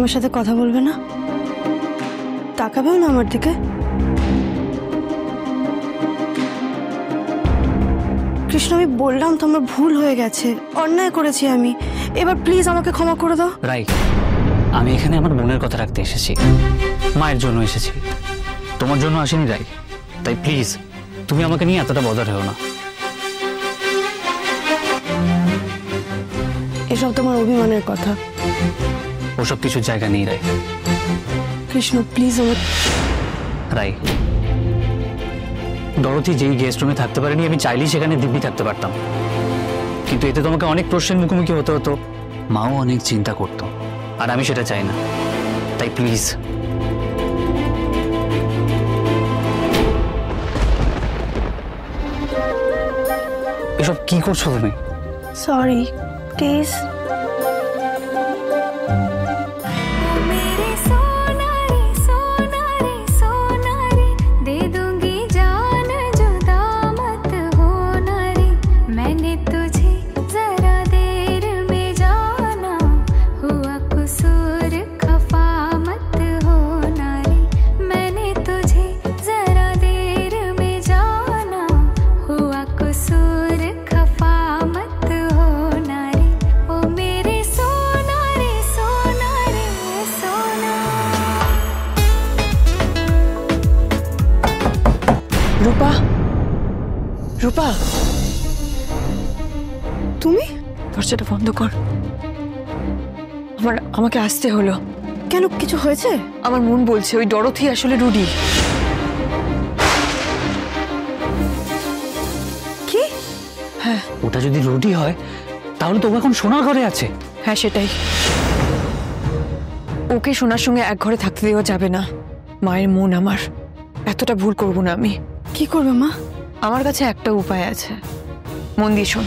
আমার সাথে কথা বলবে না? তাকাবেও না আমার দিকে? কৃষ্ণ, আমি বললাম তো আমার ভুল হয়ে গেছে, অন্যায় করেছি আমি। এবার প্লিজ আমাকে ক্ষমা করে দাও। রাই, আমি এখানে আমার মনের কথা রাখতে এসেছি, মায়ের জন্য এসেছি, তোমার জন্য আসিনি রাই। তাই প্লিজ তুমি আমাকে নিয়ে এতটা বদার হও না। এসব তোমার অভিমানের কথা। ওসব কিছুর জায়গা নেই রাই। কৃষ্ণ প্লিজ আমার। রাই, ডরথি যেই গেস্ট রুমে থাকতে পারেনি, আমি চাইলেই সেখানে দিব্যি থাকতে পারতাম, কিন্তু এতে তোমাকে অনেক প্রশ্নের মুখোমুখি হতে হতো, মাও অনেক চিন্তা করতো, আর আমি সেটা চাই না। তাই প্লিজ এসব কি করছো তুমি? Sorry please. রূপা, রূপা, তুমি? দরজাটা বন্ধ কর। আমাকে আসতে হলো। কেন, কিছু হয়েছে? আমার মন বলছে ওই ডরথি আসলে রুডি। কি? হ্যাঁ। ওটা যদি রুডি হয় তাহলে তো ও এখন সোনার ঘরে আছে। হ্যাঁ সেটাই। ওকে সোনার সঙ্গে এক ঘরে থাকতে দেওয়া যাবে না। মায়ের মন আমার, এতটা ভুল করব না আমি। কি করবে মা? আমার কাছে একটা উপায় আছে, মন দিয়ে শোন।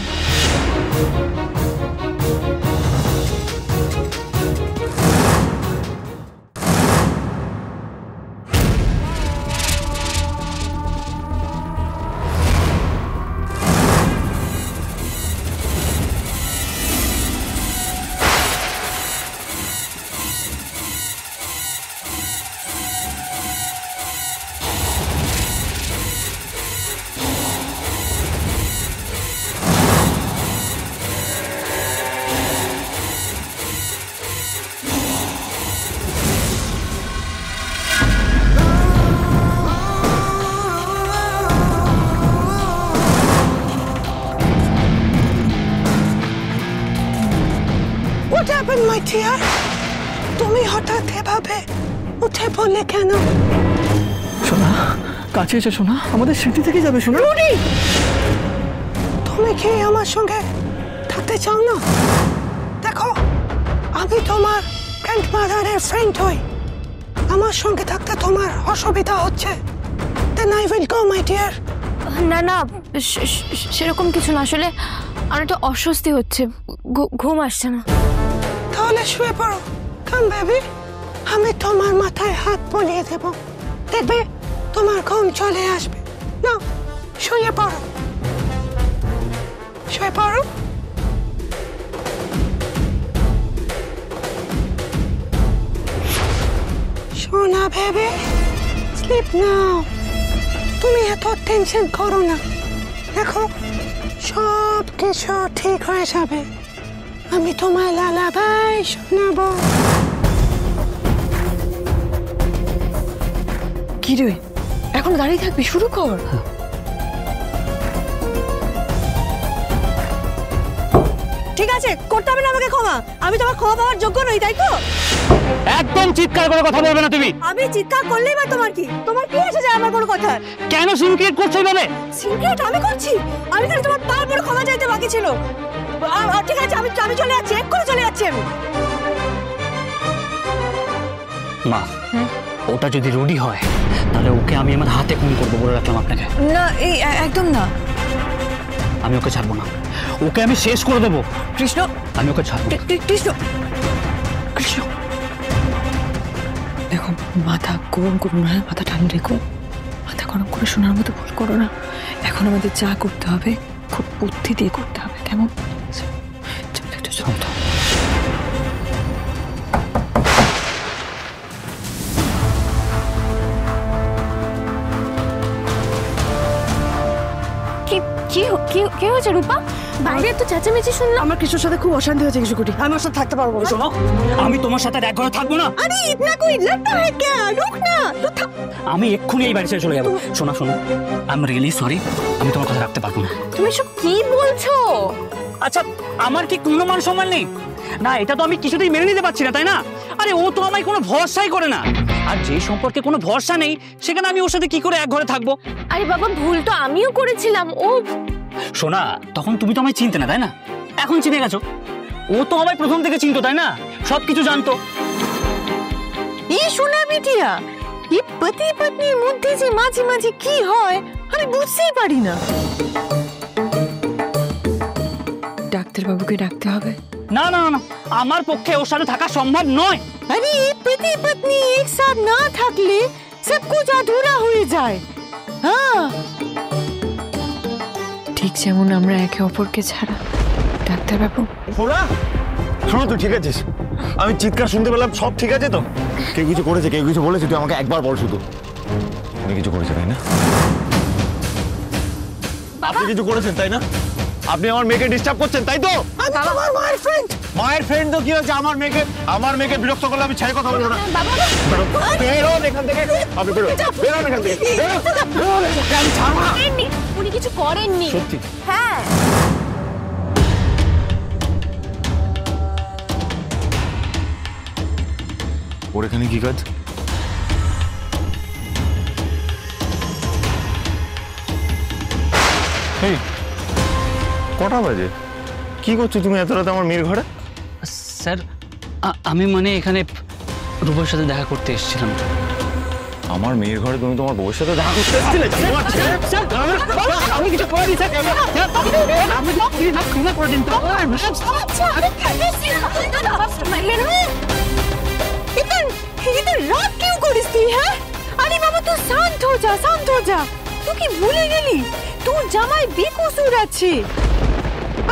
What happened, my dear? তুমি হঠাৎ এভাবে উঠে পড়লে কেন? সোনা, কাছে এসে সোনা, আমাদের স্মৃতি থেকে যাবে সোনা। রুডি, তুমি কি আমার সঙ্গে থাকতে চাও না? দেখো, আমি তোমার গ্র্যান্ডমাদারের ফ্রেন্ড হই। আমার সঙ্গে থাকতে তোমার অসুবিধা হচ্ছে। Then I will go, my dear. না না, সেরকম কিছু না, আসলে আমার একটু অস্বস্তি হচ্ছে, ঘুম আসছে না। তাহলে শুয়ে পড়ো। কাম বেবি, আমি তোমার মাথায় হাত বুলিয়ে দেব, দেখবে তোমার ঘুম চলে আসবে। না, শুয়ে পড়ো, শুয়ে পড়ো। সোনা বেবি, স্লিপ নাও। তুমি এত টেনশন করো না, দেখো সব কিছু ঠিক হয়ে যাবে। আমি তোমায় লালাবাই শোনাবো। কি রে, এখন দাঁড়িয়ে থাকবি? শুরু কর। ঠিক আছে, করতে হবে না আমাকে ক্ষমা। আমি তোমার ক্ষমা পাওয়ার যোগ্য নই, তাই তো? একদম চিৎকার করে কথা বলবে না তুমি। আমি চিৎকার করলেই বা তোমার কি? তোমার কি এসে যায় আমার কোনো কথা? কেন সিনক্রিয়েট করছো এইভাবে? সিনক্রিয়েট আমি করছি? আমি তাহলে তোমার পায়ের পরে ক্ষমা চাইতে বাকি ছিল। ঠিক আছে, আমি চলে যাচ্ছি, এক্ষুনি চলে যাচ্ছি আমি। মা, ওটা যদি রুডি হয় তাহলে ওকে আমি আমার হাতে খুন করবো বলে রাখলাম আপনাকে। না, এই একদম না। আমি ওকে ছাড়বো না, ওকে আমি শেষ করে দেবো। কৃষ্ণ, আমি ওকে ছাড়বো। কৃষ্ণ, কৃষ্ণ, দেখো মাথা গরম করো না, মাথা ঠান্ডা রেখো। মাথা গরম করে শোনার মতো ভুল করো না। এখন আমাদের যা করতে হবে খুব বুদ্ধি দিয়ে করতে হবে, কেমন? চল একটু শান্ত। কি হয়েছে রূপা? বাইরে তো চেঁচামেচি শুনলাম। আমার কৃষ্ণর সাথে খুব অশান্তি হয়েছে কিশুকুটি, আমি ওর সাথে থাকতে পারবো না। শোনো, আমি তোমার সাথে এক ঘরে থাকবো না। আরে ইতনা কোই লাগতা হ্যায় ক্যা? রুক না তো আমি এক্ষুনি এই বাড়ি ছেড়ে চলে যাবো। শোনো শোনো, আই এম রিয়েলি সরি, আমি তোমার কথা রাখতে পারবো না। তুমি সব কি বলছো? আচ্ছা, আমার কি কোনো মান সম্মান নেই? না, এটা তো আমি কিছুতেই মেনে নিতে পারছি না, তাই না? আরে ও তো আমায় কোনো ভরসাই করে না, আর যে সম্পর্কে কোনো ভরসা নেই সেখানে আমি ওর সাথে কি করে এক ঘরে থাকবো? আরে বাবা, ভুল তো আমিও করেছিলাম। ও শোনা, তখন তুমি তো আমায় চিনতে না, তাই না? এখন চিনে গেছো। ও তো আমায় প্রথম থেকে চিনতো, তাই না? সবকিছু জানতো। এই শোনা বিটিয়া, এই পতি পত্নীর মধ্যে যে মাঝে মাঝে কি হয় আমি বুঝতেই পারি না। ডাক্তারবাবুকে ডাকতে হবে। না না না, আমার পক্ষে ওর সাথে থাকা সম্ভব নয়। अरे ये पति पत्नी एक साथ ना थकले सब कुछ अधूरा हो जाए। हाँ ঠিক যেমন আমরা একে অপরকে ছাড়া। ডাক্তারবাবু, শোনা শোনো, তুই ঠিক আছিস? আমি চিৎকার শুনতে পেলাম, সব ঠিক আছে তো? কেউ কিছু করেছে, কেউ কিছু বলেছে? তুই আমাকে একবার বল শুধু। উনি কিছু করেছে তাই না? আপনি কিছু করেছেন তাই না? আপনি আমার মেয়েকে ডিস্টার্ব করছেন তাই তো? আমি তোমার মায়ের ফ্রেন্ড। মায়ের ফ্রেন্ড তো কি হয়েছে? আমার মেয়েকে বিরক্ত করলে আমি ছাই কথা বলবো না। বেরোন এখান থেকে, আপনি বেরোন এখান থেকে। করেননি, উনি কিছু করেননি। সত্যি? হ্যাঁ। ওর এখানে কি কাজ? এই কটা বাজে? কি করছো তুমি এত রাতে আমার মেয়ের ঘরে? স্যার, আমি মানে এখানে রূপার সাথে দেখা করতে এসেছিলাম। আমার মেয়ের ঘরে তুমি তোমার বউয়ের সাথে দেখা করতে এসেছিলে? আমি কিছু করিনি স্যার। আপনি ক্ষমা করে দিন তো। इधर रात क्यों करिसती है? अरे बाबा तू शांत हो जा। तू কি ভুলে গেলি তোর জামাই বেকসুর আছে?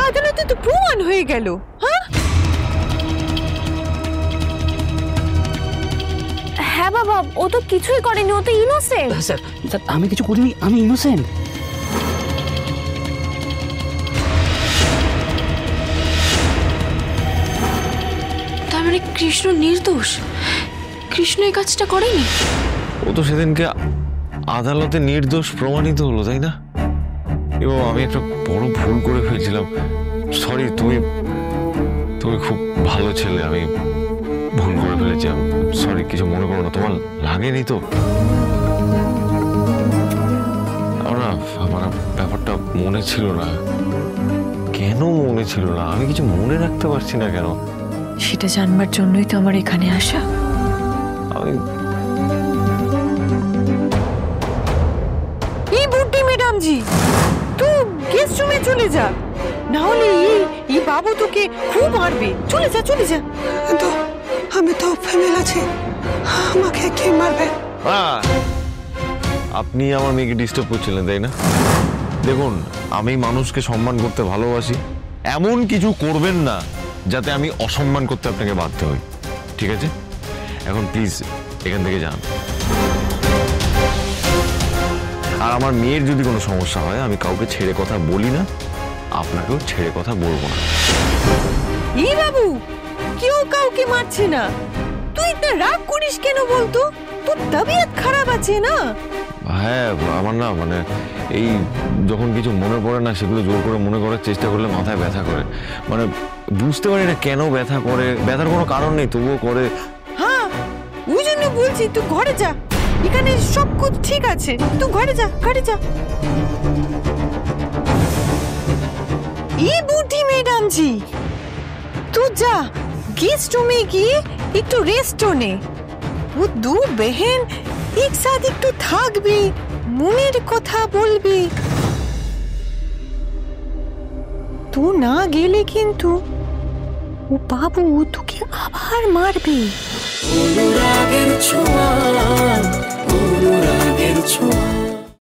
আদালতে তো প্রমাণ হয়ে গেল। হ্যাঁ হ্যাঁ বাবা, ও তো কিছুই করেনি, ও তো ইনোসেন্ট। স্যার স্যার, আমি কিছু করিনি, আমি ইনোসেন্ট। তার মানে কৃষ্ণ নির্দোষ? কৃষ্ণ এই কাজটা করেনি? ও তো সেদিনকে আদালতে নির্দোষ প্রমাণিত হলো, তাই না? এবং আমি একটা বড় ভুল করে ফেলছিলাম। সরি, তুমি খুব ভালো ছেলে, আমি ভুল করে ফেলেছি। সরি, কিছু মনে করো না। তোমার লাগেনি তো? আমার ব্যাপারটা মনে ছিল না। কেন মনে ছিল না? আমি কিছু মনে রাখতে পারছি না কেন? সেটা জানবার জন্যই তো আমার এখানে আসা। আমি এই বুদ্ধি ম্যাডাম জি, তুই গেস্ট রুমে চলে যা, না হলে এই বাবু তোকে খুব মারবে। চলে যা তো আমি তো ফেমেল আছি, আমাকে কে মারবে? আপনি আমার মেয়েকে ডিস্টার্ব করছিলেন তাই না? দেখুন, আমি মানুষকে সম্মান করতে ভালোবাসি। এমন কিছু করবেন না যাতে আমি অসম্মান করতে আপনাকে বাধ্য হই, ঠিক আছে? এখন প্লিজ এখান থেকে যান। আর আমার মেয়ের যদি কোনো সমস্যা হয়, আমি কাউকে ছেড়ে কথা বলি না, আপনাকেও ছেড়ে কথা বলবো না। এই বাবু কেউ কাউকে মারছে না, তুই ইতনা রাগ করিস কেন বলতো? তোর তবিয়ত খারাপ আছে না? হ্যাঁ, আমার না মানে এই যখন কিছু মনে পড়ে না, সেগুলো জোর করে মনে করার চেষ্টা করলে মাথায় ব্যথা করে। মানে বুঝতে পারি না কেন ব্যথা করে, ব্যথার কোনো কারণ নেই তবুও করে। হ্যাঁ, ওই জন্য বলছি তুই ঘরে যা, এখানে সব কিছু ঠিক আছে। তুই ঘরে যা। এই বুদ্ধি ম্যাডাম জি, তুই যা गेस्ट रूमे গিয়ে একটু রেস্ট নে। ও দু বহন একসাথে একটু থাকবি, মনের কথা বলবি। তুই না গেলে কিন্তু ও বাবু তোকে আবার মারবে। অনুরাগের ছোঁয়া, অনুরাগের ছোঁয়া।